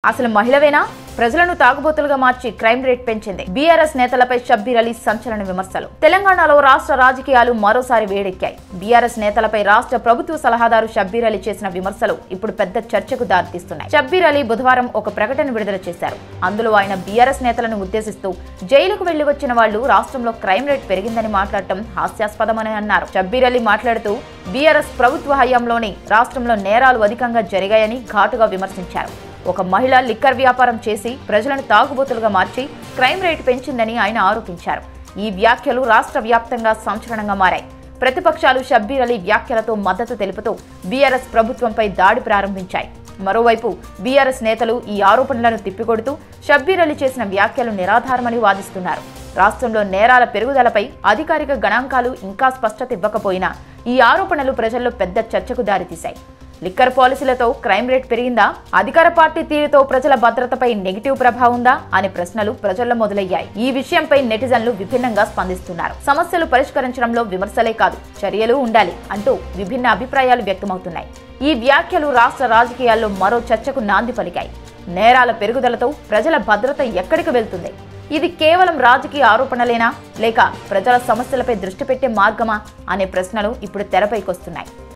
అసలు మహిళవేనా? ప్రజలను తాగుబోతులుగా మార్చి crime rate పెంచింది. బీఆర్ఎస్ నేతలపై షబ్బీర్ అలీ సంచలన విమర్శలు. తెలంగాణలో రాష్ట్ర రాజకీయాలు మరోసారి వేడెక్కాయి. బీఆర్ఎస్ నేతలపై రాష్ట్ర ప్రభుత్వ సలహాదారు షబ్బీర్ అలీ చేసిన విమర్శలు ఇప్పుడు పెద్ద చర్చకు దారితీస్తున్నాయి. షబ్బీర్ అలీ బుధవారం ఒక ప్రకటన విడుదల చేశారు. అందులో ఆయన బీఆర్ఎస్ నేతలను ఉద్దేశిస్తూ జైలుకు వెళ్లి వచ్చిన వాళ్లు రాష్ట్రంలో క్రైమ్ రేట్ పెరిగిందని మాట్లాడటం హాస్యాస్పదమని అన్నారు. షబ్బీర్ అలీ మాట్లాడుతూ బీఆర్ఎస్ ప్రభుత్వ హయాంలోనే రాష్ట్రంలో నేరాలు అధికంగా జరిగాయని ఘాటుగా విమర్శించారు. ఒక మహిళ లిక్కర్ వ్యాపారం చేసి ప్రజలను తాగుబోతులుగా మార్చి క్రైమ్ రేటు పెంచిందని ఆయన ఆరోపించారు. ఈ వ్యాఖ్యలు రాష్ట్ర వ్యాప్తంగా సంచలనంగా మారాయి. ప్రతిపక్షాలు షబ్బీర్ అలీ వ్యాఖ్యలతో మద్దతు తెలుపుతూ బీఆర్ఎస్ ప్రభుత్వంపై దాడి ప్రారంభించాయి. మరోవైపు బీఆర్ఎస్ నేతలు ఈ ఆరోపణలను తిప్పికొడుతూ షబ్బీర్ అలీ చేసిన వ్యాఖ్యలు నిరాధారమని వాదిస్తున్నారు. రాష్ట్రంలో నేరాల పెరుగుదలపై అధికారిక గణాంకాలు ఇంకా స్పష్టత ఇవ్వకపోయినా ఈ ఆరోపణలు ప్రజల్లో పెద్ద చర్చకు దారితీశాయి. లిక్కర్ పాలసీలతో క్రైమ్ రేట్ పెరిగిందా? అధికార పార్టీ తీరుతో ప్రజల భద్రతపై నెగిటివ్ ప్రభావం ఉందా అనే ప్రశ్నలు ప్రజల్లో మొదలయ్యాయి. ఈ విషయంపై నెటిజన్లు విభిన్నంగా స్పందిస్తున్నారు. సమస్యలు పరిష్కరించడంలో విమర్శలే కాదు, చర్యలు ఉండాలి అంటూ విభిన్న అభిప్రాయాలు వ్యక్తమవుతున్నాయి. ఈ వ్యాఖ్యలు రాష్ట్ర రాజకీయాల్లో మరో చర్చకు నాంది పలికాయి. నేరాల పెరుగుదలతో ప్రజల భద్రత ఎక్కడికి వెళ్తుంది? ఇది కేవలం రాజకీయ ఆరోపణలేనా, లేక ప్రజల సమస్యలపై దృష్టి పెట్టే మార్గమా అనే ప్రశ్నలు ఇప్పుడు తెరపైకొస్తున్నాయి.